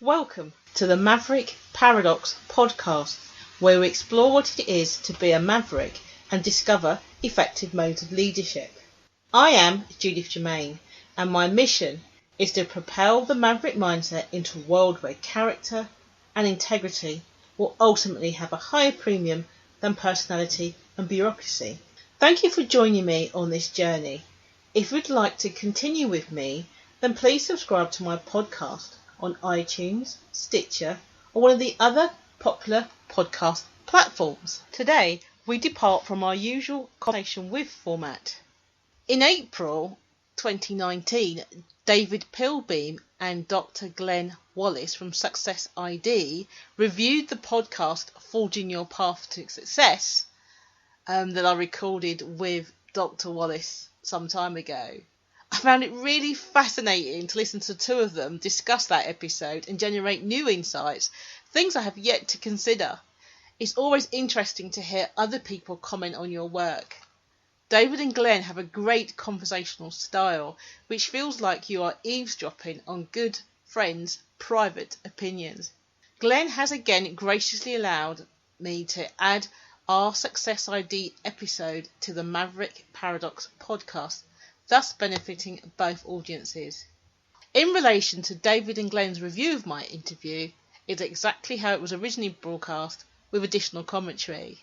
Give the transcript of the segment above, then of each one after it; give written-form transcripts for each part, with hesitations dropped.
Welcome to the Maverick Paradox podcast, where we explore what it is to be a maverick and discover effective modes of leadership. I am Judith Germain, and my mission is to propel the maverick mindset into a world where character and integrity will ultimately have a higher premium than personality and bureaucracy. Thank you for joining me on this journey. If you'd like to continue with me, then please subscribe to my podcast on iTunes, Stitcher, or one of the other popular podcast platforms. Today, we depart from our usual conversation with format. In April 2019, David Pilbeam and Dr. Glenn Wallis from socialized reviewed the podcast Forging Your Path to Success that I recorded with Dr. Wallis some time ago. I found it really fascinating to listen to two of them discuss that episode and generate new insights, things I have yet to consider. It's always interesting to hear other people comment on your work. David and Glenn have a great conversational style, which feels like you are eavesdropping on good friends' private opinions. Glenn has again graciously allowed me to add our socialized episode to the Maverick Paradox podcast, thus benefiting both audiences. In relation to David and Glenn's review of my interview, it's exactly how it was originally broadcast, with additional commentary.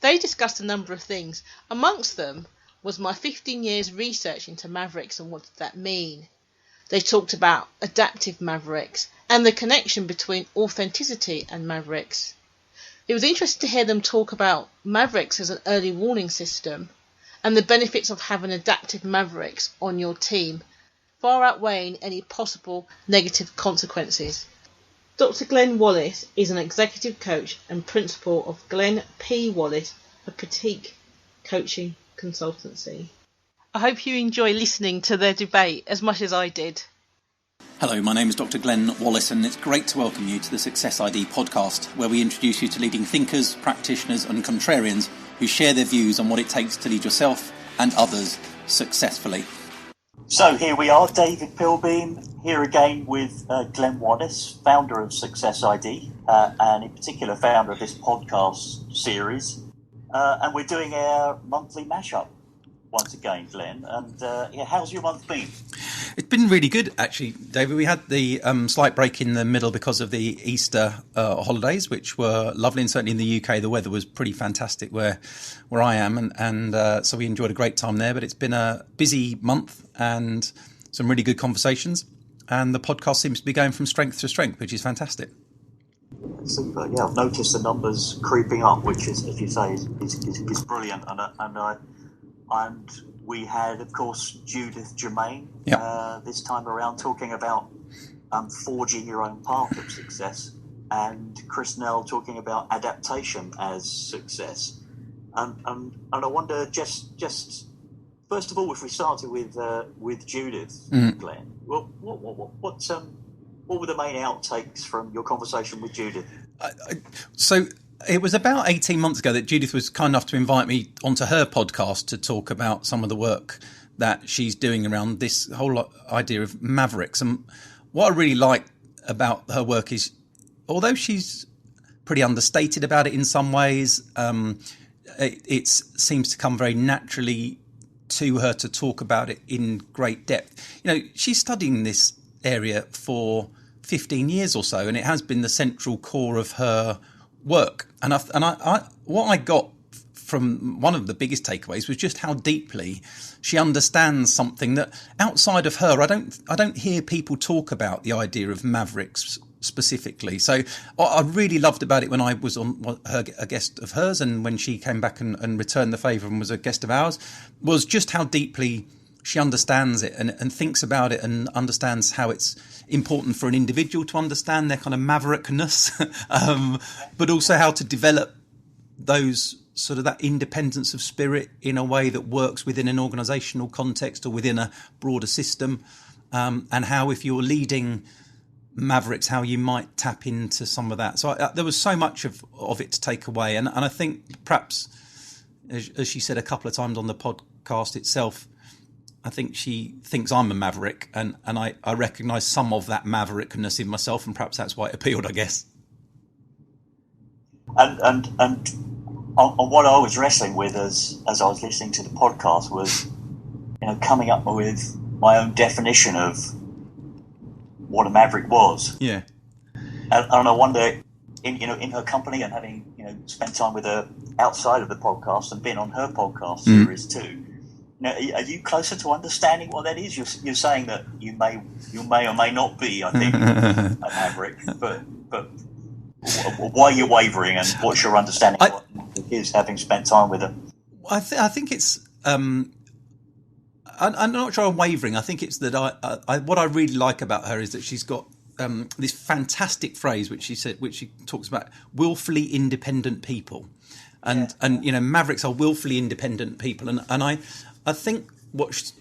They discussed a number of things. Amongst them was my 15 years research into Mavericks and what did that mean. They talked about adaptive Mavericks and the connection between authenticity and Mavericks. It was interesting to hear them talk about Mavericks as an early warning system and the benefits of having adaptive Mavericks on your team, far outweighing any possible negative consequences. Dr. Glenn Wallis is an executive coach and principal of Glenn P. Wallis, a boutique coaching consultancy. I hope you enjoy listening to their debate as much as I did. Hello, my name is Dr. Glenn Wallis, and it's great to welcome you to the socialized podcast, where we introduce you to leading thinkers, practitioners and contrarians who share their views on what it takes to lead yourself and others successfully. So here we are, David Pilbeam, here again with Glenn Wallis, founder of socialized, and in particular founder of this podcast series. And we're doing our monthly mashup once again, Glenn. And how's your month been? It's been really good, actually, David. We had the slight break in the middle because of the Easter holidays, which were lovely, and certainly in the UK the weather was pretty fantastic where I am, and so we enjoyed a great time there. But it's been a busy month and some really good conversations, and the podcast seems to be going from strength to strength, which is fantastic. Super. Yeah, I've noticed the numbers creeping up, which is, as you say, is brilliant, and we had, of course, Judith, Germain, this time around, talking about forging your own path of success, and Chris Nell talking about adaptation as success. And I wonder, just first of all, if we started with Judith, Glenn, well, what were the main outtakes from your conversation with Judith? So it was about 18 months ago that Judith was kind enough to invite me onto her podcast to talk about some of the work that she's doing around this whole idea of Mavericks. And what I really like about her work is, although she's pretty understated about it in some ways, it seems to come very naturally to her to talk about it in great depth. You know, she's studying this area for 15 years or so, and it has been the central core of her work. And what I got from one of the biggest takeaways was just how deeply she understands something that outside of her, I don't hear people talk about the idea of Mavericks specifically. So what I really loved about it when I was on a guest of hers, and when she came back and returned the favour and was a guest of ours, was just how deeply she understands it and thinks about it and understands how it's important for an individual to understand their kind of maverickness, but also how to develop those sort of that independence of spirit in a way that works within an organisational context or within a broader system, and how if you're leading Mavericks, how you might tap into some of that. So there was so much of it to take away, and I think perhaps, as she said a couple of times on the podcast itself, I think she thinks I'm a maverick, and I recognise some of that maverickness in myself, and perhaps that's why it appealed, I guess. And on what I was wrestling with as I was listening to the podcast was, coming up with my own definition of what a maverick was. Yeah. And I wonder, in her company and having spent time with her outside of the podcast and been on her podcast series too. Are you closer to understanding what that is? You're saying that you may or may not be, I think, a maverick, but why are you wavering, and what's your understanding of what it is, having spent time with her? I think it's. I'm not sure I'm wavering. I think it's that what I really like about her is that she's got this fantastic phrase which she talks about willfully independent people, and mavericks are willfully independent people, and I think what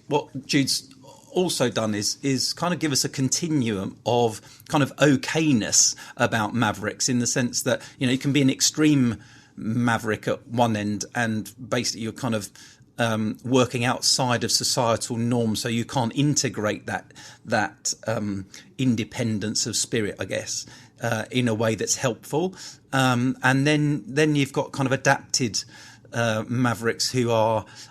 Jude's also done is kind of give us a continuum of kind of okayness about mavericks, in the sense that you can be an extreme maverick at one end, and basically you're kind of working outside of societal norms, so you can't integrate that independence of spirit, I guess, in a way that's helpful. And then you've got kind of adapted mavericks who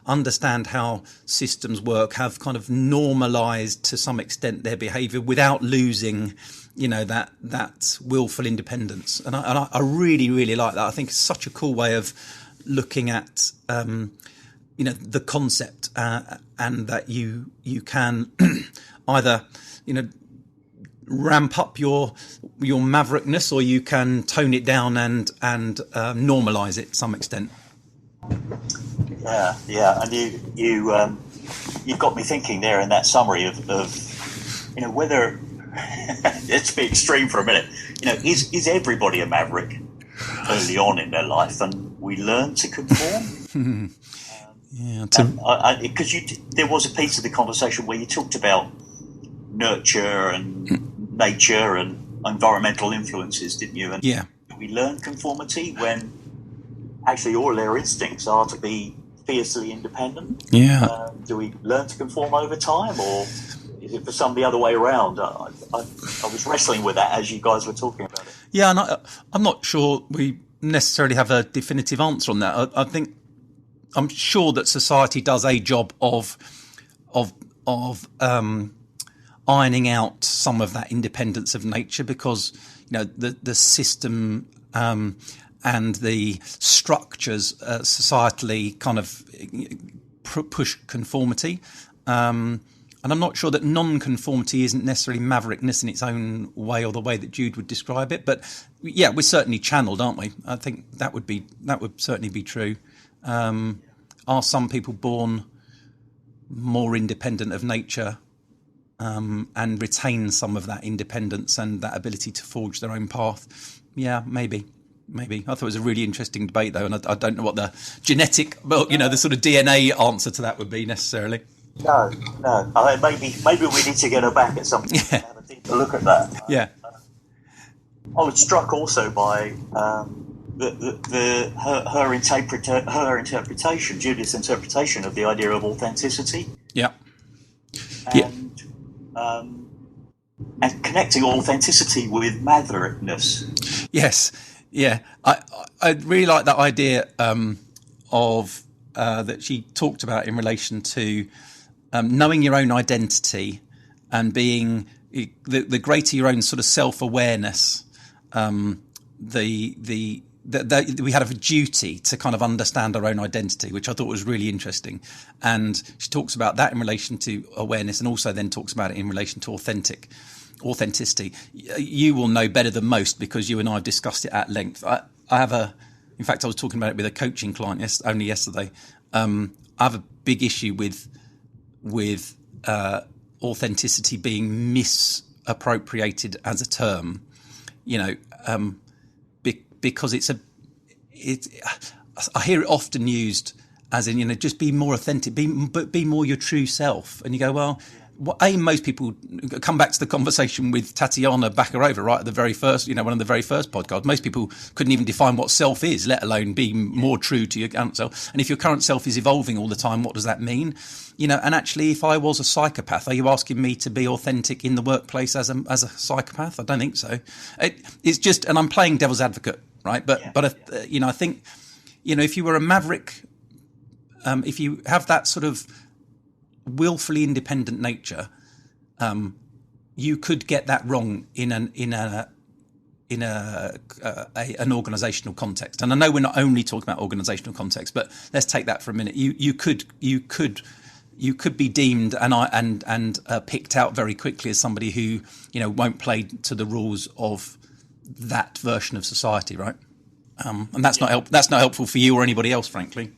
understand how systems work, have kind of normalized to some extent their behavior without losing that willful independence. And I really, really like that. I think it's such a cool way of looking at the concept, and that you can either ramp up your maverickness, or you can tone it down and normalize it to some extent. Yeah, and you've got me thinking there in that summary of whether let's be extreme for a minute. Is everybody a maverick early on in their life, and we learn to conform? Because there was a piece of the conversation where you talked about nurture and nature and environmental influences, didn't you? And do we learn conformity when actually all our instincts are to be fiercely independent? Yeah. Do we learn to conform over time, or is it for some the other way around? I was wrestling with that as you guys were talking about it. Yeah, and I'm not sure we necessarily have a definitive answer on that. I'm sure that society does a job of ironing out some of that independence of nature, because the system and the structures societally kind of push conformity, and I'm not sure that non-conformity isn't necessarily maverickness in its own way, or the way that Jude would describe it. But yeah, we're certainly channeled, aren't we? I think that would certainly be true. Are some people born more independent of nature, and retain some of that independence and that ability to forge their own path? Yeah, maybe. I thought it was a really interesting debate, though, and I don't know what the genetic, the sort of DNA answer to that would be necessarily. No. Maybe we need to get her back at some point and have a deeper look at that. Yeah. I was struck also by her interpretation, Judith's interpretation of the idea of authenticity. Yeah. And connecting authenticity with maverickness. Yes. Yeah. I really like that idea of that she talked about in relation to knowing your own identity, and being the greater your own sort of self-awareness, that we have a duty to kind of understand our own identity, which I thought was really interesting. And she talks about that in relation to awareness, and also then talks about it in relation to authenticity. You will know better than most, because you and I have discussed it at length. In fact, I was talking about it with a coaching client only yesterday. I have a big issue with authenticity being misappropriated as a term, because I hear it often used as in, just be more authentic, be more your true self. And you go, well, most people come back to the conversation with Tatiana Bakarova, right at the very first, one of the very first podcasts. Most people couldn't even define what self is, let alone be more true to your current self. And if your current self is evolving all the time, what does that mean? And actually, if I was a psychopath, are you asking me to be authentic in the workplace as a psychopath? I don't think so. It's just, and I'm playing devil's advocate, right? But I think, if you were a maverick, if you have that sort of willfully independent nature, you could get that wrong in an organisational context. And I know we're not only talking about organisational context, but let's take that for a minute. You could be deemed and picked out very quickly as somebody who won't play to the rules of that version of society, right? And that's not helpful for you or anybody else, frankly.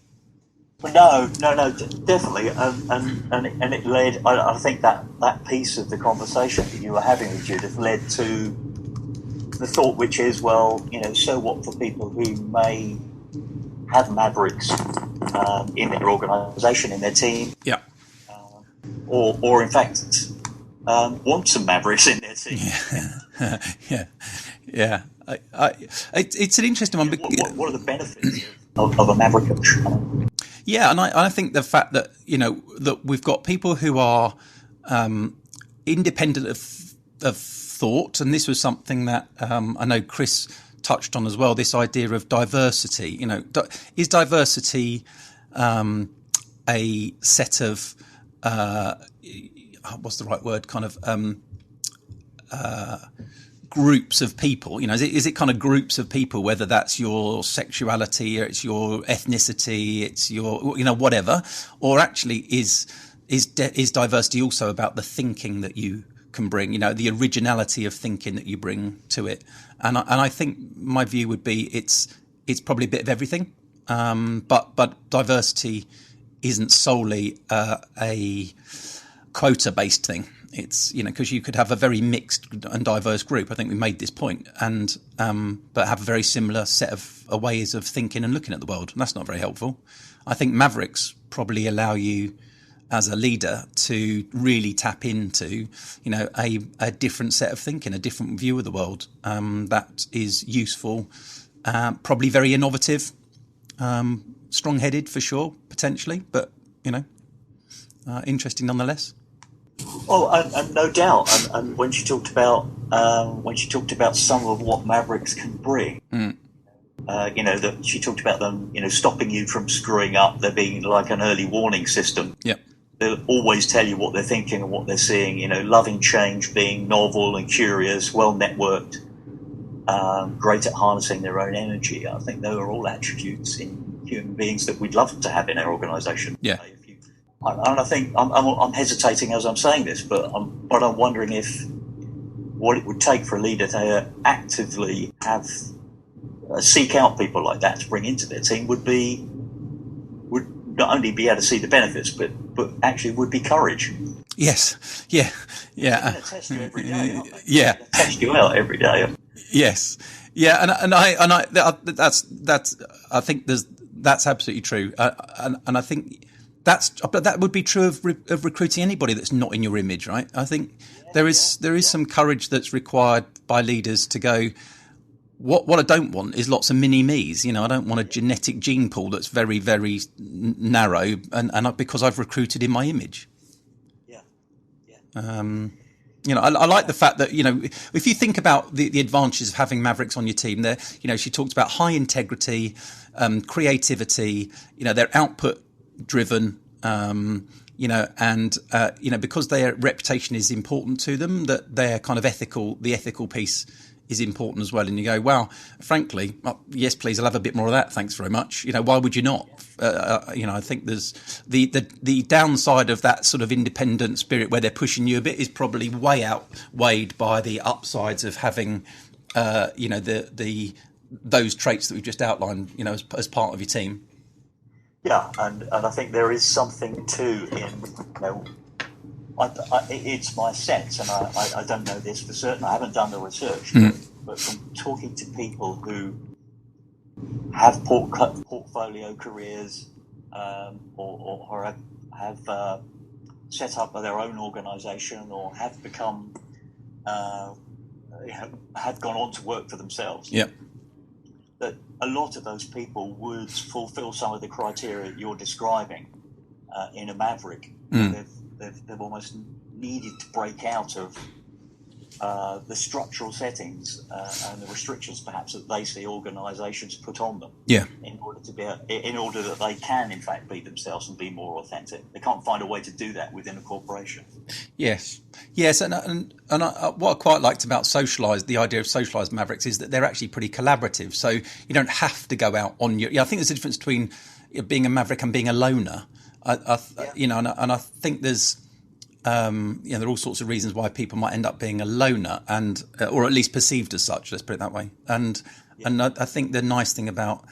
No, definitely, and it led. I think that piece of the conversation that you were having with Judith led to the thought, which is, so what for people who may have Mavericks in their organisation, in their team, or in fact want some Mavericks in their team. Yeah. It's an interesting one. What are the benefits of a Maverick coach? Yeah, and I think the fact that that we've got people who are independent of thought, and this was something that I know Chris touched on as well. This idea of diversity. Is diversity a set of what's the right word? Kind of groups of people, is it kind of groups of people, whether that's your sexuality or it's your ethnicity, it's your, whatever, or actually is diversity also about the thinking that you can bring, the originality of thinking that you bring to it? And I think my view would be it's probably a bit of everything, but diversity isn't solely a quota-based thing. It's because you could have a very mixed and diverse group. I think we made this point, and but have a very similar set of ways of thinking and looking at the world, and that's not very helpful. I think Mavericks probably allow you as a leader to really tap into a different set of thinking, a different view of the world that is useful, probably very innovative, strong-headed for sure, potentially, but interesting nonetheless. Oh, and no doubt. And when she talked about some of what Mavericks can bring, that she talked about them, stopping you from screwing up. There being like an early warning system. Yep. They'll always tell you what they're thinking and what they're seeing. Loving change, being novel and curious, well networked, great at harnessing their own energy. I think those are all attributes in human beings that we'd love to have in our organisation. Yeah. And I think I'm hesitating as I'm saying this, but I'm wondering if what it would take for a leader to actively seek out people like that to bring into their team would not only be able to see the benefits, but actually would be courage. Yes. Yeah. They're going to test you every day. Aren't they? Yeah. They're going to test you out every day. Yes. Yeah. And I think that's absolutely true. And I think. But that would be true of recruiting anybody that's not in your image, right? I think there is some courage that's required by leaders to go, what I don't want is lots of mini-me's. I don't want a genetic gene pool that's very, very narrow, and because I've recruited in my image. Yeah. I like the fact that, if you think about the advantages of having Mavericks on your team there, she talked about high integrity, creativity, they're output driven, because their reputation is important to them, that they're kind of the ethical piece is important as well. And you go, well, frankly, yes, please, I'll have a bit more of that. Thanks very much. Why would you not? I think there's the downside of that sort of independent spirit where they're pushing you a bit is probably way outweighed by the upsides of having, those traits that we've just outlined, as part of your team. Yeah, and I think there is something too in, it's my sense, and I don't know this for certain, I haven't done the research, but from talking to people who have portfolio careers or have set up their own organisation or have become have gone on to work for themselves. Yep. That a lot of those people would fulfil some of the criteria you're describing in a Maverick. They've almost needed to break out of the structural settings and the restrictions perhaps that they see organisations put on them. Yeah. In order that they can in fact be themselves and be more authentic. They can't find a way to do that within a corporation. Yes, and what I quite liked about socialized, the idea of socialized Mavericks, is that they're actually pretty collaborative. So you don't have to go out on your. I think there's a difference between being a Maverick and being a loner. And I think there's. There are all sorts of reasons why people might end up being a loner, and or at least perceived as such. Let's put it that way. And I think the nice thing about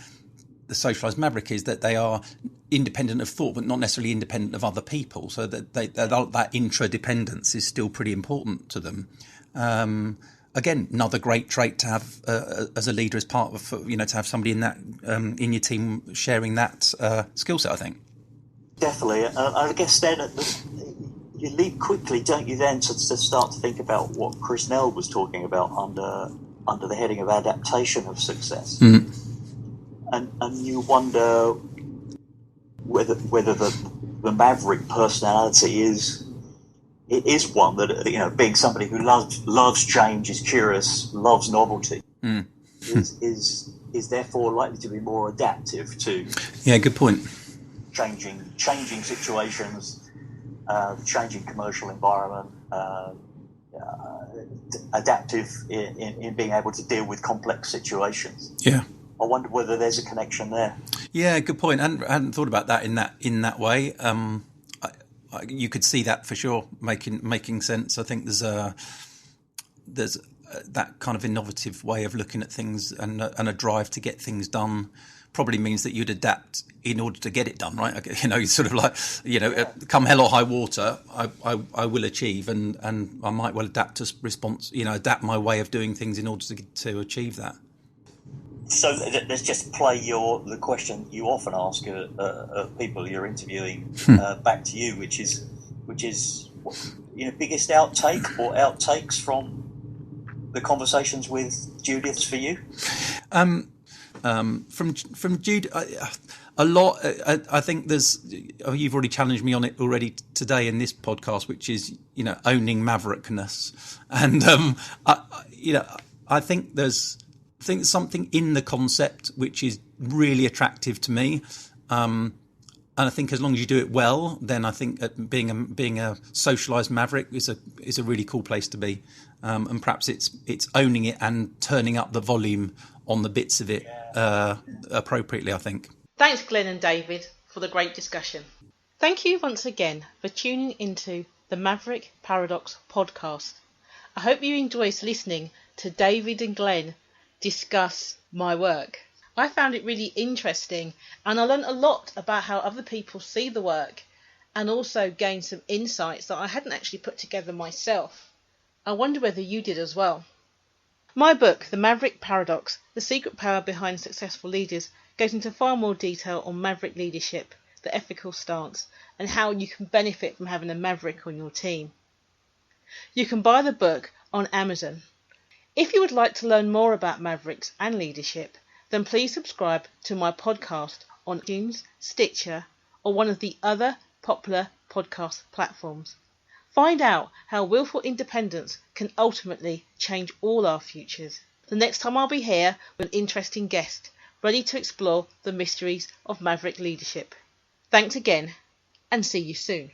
the socialized Maverick is that they are independent of thought, but not necessarily independent of other people. So that that intradependence is still pretty important to them. Again, another great trait to have as a leader, as part of to have somebody in that in your team sharing that skill set. I think definitely. I guess then you leap quickly, don't you? Then to start to think about what Chris Nell was talking about under the heading of adaptation of success. Mm-hmm. And you wonder whether the Maverick personality is one that being somebody who loves change, is curious, loves novelty, is therefore likely to be more adaptive to good point. Changing situations, changing commercial environment, adaptive in being able to deal with complex situations. Yeah. I wonder whether there's a connection there. Yeah, good point. I hadn't thought about that in that way. You could see that for sure, making sense. I think there's that kind of innovative way of looking at things, and a drive to get things done probably means that you'd adapt in order to get it done, right? Sort of like, come hell or high water, I will achieve, and I might well adapt to response, adapt my way of doing things in order to achieve that. So let's just play the question you often ask people you're interviewing back to you, which is biggest outtake or outtakes from the conversations with Judiths for you. From Jude, a lot. I think you've already challenged me on it already today in this podcast, which is owning Maverickness, and I think there's something in the concept which is really attractive to me, and I think as long as you do it well, then I think being a socialized Maverick is a really cool place to be, and perhaps it's owning it and turning up the volume on the bits of it appropriately, I think. Thanks, Glenn and David, for the great discussion. Thank you once again for tuning into the Maverick Paradox podcast. I hope you enjoyed listening to David and Glenn discuss my work. I found it really interesting, and I learned a lot about how other people see the work, and also gained some insights that I hadn't actually put together myself. I wonder whether you did as well. My book, The Maverick Paradox, The Secret Power Behind Successful Leaders, goes into far more detail on Maverick leadership, the ethical stance, and how you can benefit from having a Maverick on your team. You can buy the book on Amazon. If you would like to learn more about Mavericks and leadership, then please subscribe to my podcast on iTunes, Stitcher, or one of the other popular podcast platforms. Find out how willful independence can ultimately change all our futures. The next time I'll be here with an interesting guest, ready to explore the mysteries of Maverick leadership. Thanks again, and see you soon.